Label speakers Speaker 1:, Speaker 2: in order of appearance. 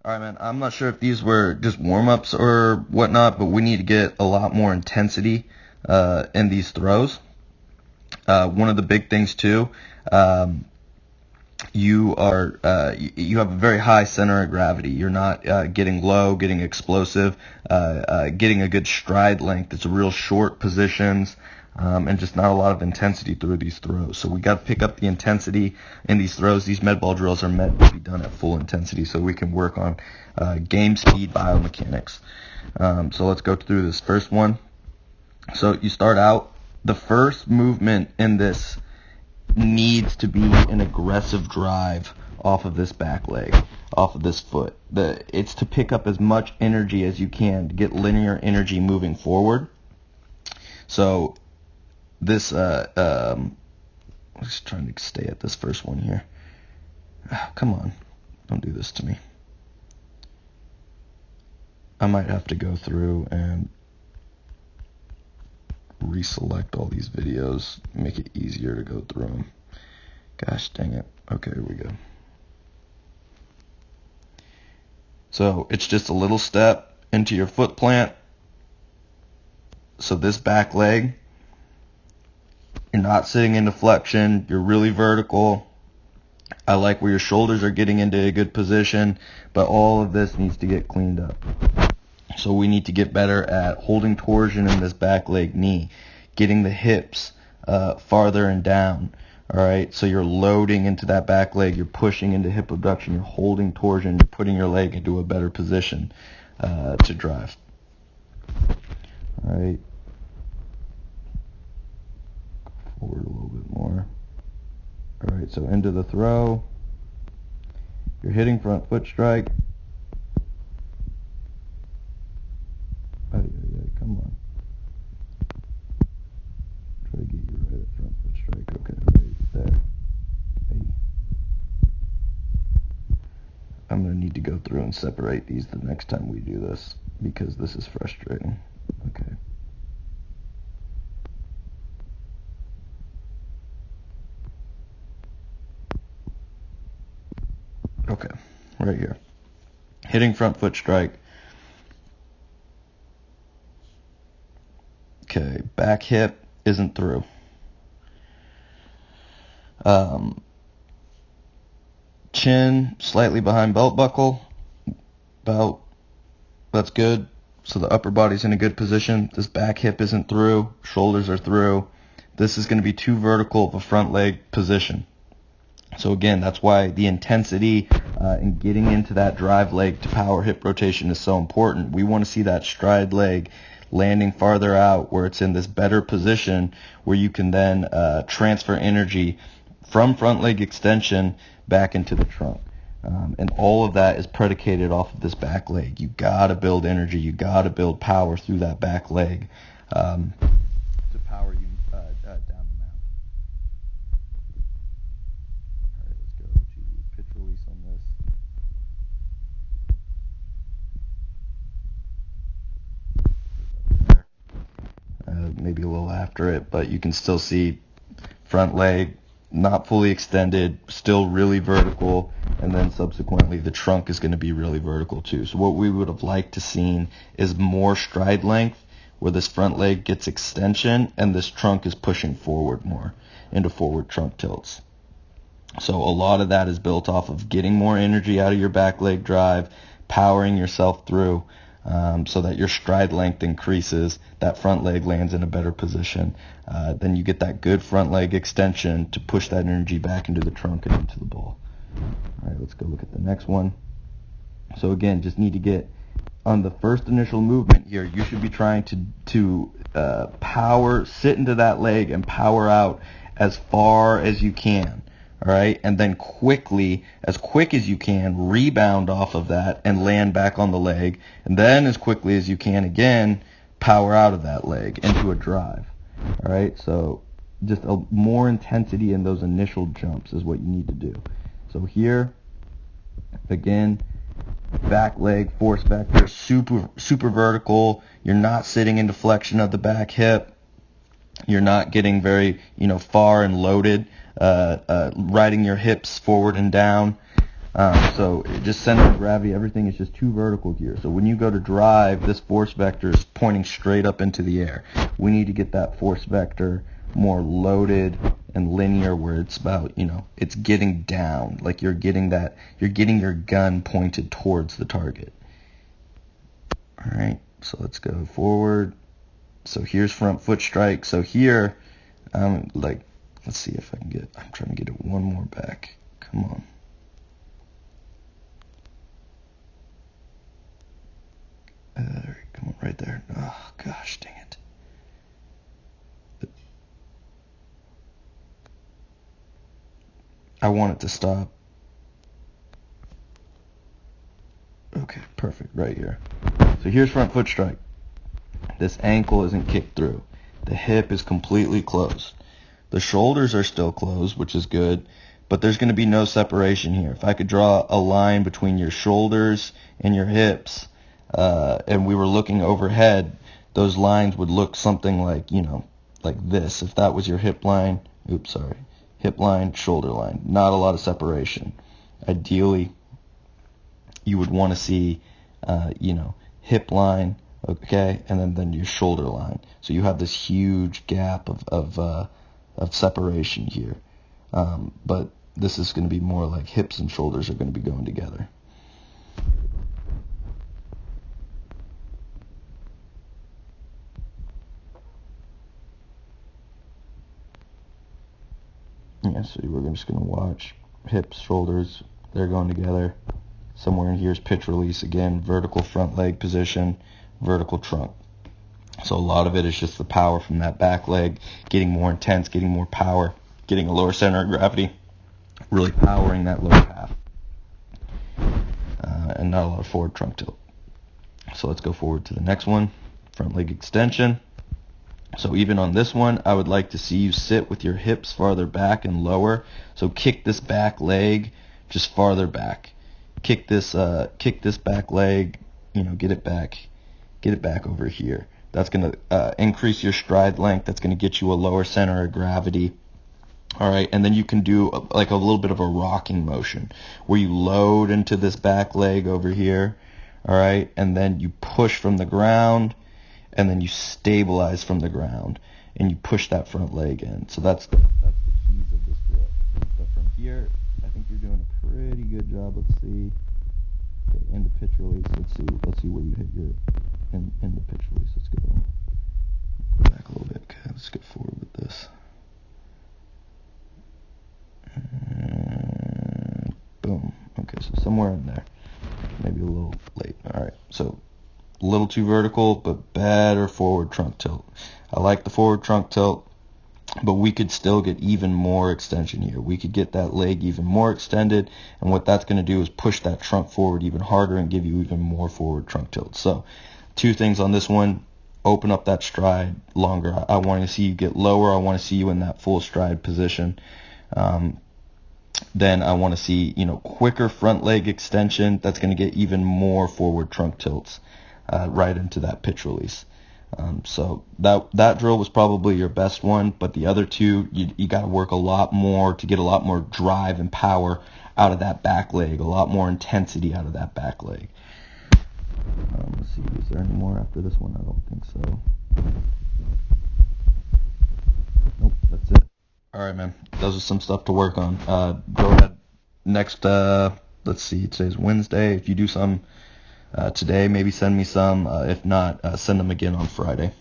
Speaker 1: All right, man. I'm not sure if these were just warm-ups or whatnot, but we need to get a lot more intensity in these throws. One of the big things too, um, you have a very high center of gravity. You're not getting low, getting explosive, getting a good stride length. It's real short positions. And just not a lot of intensity through these throws. So we got to pick up the intensity in these throws. These med ball drills are meant to be done at full intensity so we can work on game speed biomechanics. So let's go through this first one. So you start out, the first movement in this needs to be an aggressive drive off of this back leg, off of this foot. It's to pick up as much energy as you can to get linear energy moving forward. So this, I'm just trying to stay at this first one here. Oh, come on, don't do this to me. I might have to go through and reselect all these videos, make it easier to go through them. Gosh dang it. Okay, here we go. So it's just a little step into your foot plant. So this back leg, you're not sitting into flexion, you're really vertical. I like where your shoulders are getting into a good position, but all of this needs to get cleaned up. So we need to get better at holding torsion in this back leg knee, getting the hips farther and down. All right, so you're loading into that back leg, you're pushing into hip abduction, you're holding torsion, you're putting your leg into a better position to drive. All right. Forward a little bit more. All right, so into the throw. You're hitting front foot strike. Come on. Try to get you right at front foot strike. Okay, right there. Hey. I'm going to need to go through and separate these the next time we do this because this is frustrating. Okay. Okay, right here. Hitting front foot strike. Okay, back hip isn't through. Chin slightly behind belt buckle. Belt, that's good. So the upper body's in a good position. This back hip isn't through. Shoulders are through. This is going to be too vertical of a front leg position. So again, that's why the intensity in getting into that drive leg to power hip rotation is so important. We want to see that stride leg landing farther out where it's in this better position where you can then transfer energy from front leg extension back into the trunk. And all of that is predicated off of this back leg. You got to build energy. You got to build power through that back leg to power you down the mount. All right, let's go to pitch release on this. Maybe a little after it, but you can still see front leg not fully extended, still really vertical, and then subsequently the trunk is going to be really vertical too. So what we would have liked to seen is more stride length where this front leg gets extension and this trunk is pushing forward more into forward trunk tilts. So a lot of that is built off of getting more energy out of your back leg drive, powering yourself through, so that your stride length increases, that front leg lands in a better position. Then you get that good front leg extension to push that energy back into the trunk and into the ball. All right, let's go look at the next one. So again, just need to get on the first initial movement here. You should be trying to power, sit into that leg and power out as far as you can. All right, and then quickly, as quick as you can, rebound off of that and land back on the leg, and then as quickly as you can again, power out of that leg into a drive. All right, so just more intensity in those initial jumps is what you need to do. So here, again, back leg, force vector, super vertical. You're not sitting into flexion of the back hip. You're not getting very, far and loaded, riding your hips forward and down. So just center of gravity, everything is just too vertical here. So when you go to drive, this force vector is pointing straight up into the air. We need to get that force vector more loaded and linear, where it's about, it's getting down, like you're getting your gun pointed towards the target. All right, so let's go forward. So here's front foot strike. So here, let's see if I can I'm trying to get it one more back. Come on. Come on, right there. Oh, gosh, dang it. I want it to stop. Okay, perfect, right here. So here's front foot strike. This ankle isn't kicked through. The hip is completely closed. The shoulders are still closed, which is good, but there's going to be no separation here. If I could draw a line between your shoulders and your hips, and we were looking overhead, those lines would look something like, like this. If that was your hip line, hip line, shoulder line. Not a lot of separation. Ideally, you would want to see, hip line, okay, and then your shoulder line. So you have this huge gap of separation here. But this is going to be more like hips and shoulders are going to be going together. Yeah, so we're just going to watch hips, shoulders, they're going together. Somewhere in here is pitch release again, vertical front leg position, vertical trunk. So a lot of it is just the power from that back leg, getting more intense, getting more power, getting a lower center of gravity, really powering that lower half, and not a lot of forward trunk tilt. So let's go forward to the next one, front leg extension. So even on this one, I would like to see you sit with your hips farther back and lower. So kick this back leg just farther back. Kick this back leg, get it back over here. That's going to increase your stride length. That's going to get you a lower center of gravity. All right, and then you can do like a little bit of a rocking motion where you load into this back leg over here. All right, and then you push from the ground, and then you stabilize from the ground, and you push that front leg in. So that's the keys of this drill. But from here, I think you're doing a pretty good job. Let's see. Okay, into pitch release. Let's see where you hit your into pitch release. Let's go back a little bit. Okay, let's get forward with this. And boom. Okay, so somewhere in there. Maybe a little late. All right, so a little too vertical, but better forward trunk tilt. I like the forward trunk tilt, but we could still get even more extension here. We could get that leg even more extended, and what that's going to do is push that trunk forward even harder and give you even more forward trunk tilt. So two things on this one: open up that stride longer. I want to see you get lower. I want to see you in that full stride position. Then I want to see, quicker front leg extension. That's going to get even more forward trunk tilts right into that pitch release. So that drill was probably your best one, but the other two, you got to work a lot more to get a lot more drive and power out of that back leg, a lot more intensity out of that back leg. Let's see, is there any more after this one? I don't think so. Nope, that's it. All right, man. Those are some stuff to work on. Go ahead. Next, let's see. Today's Wednesday. If you do some today, maybe send me some. If not, send them again on Friday.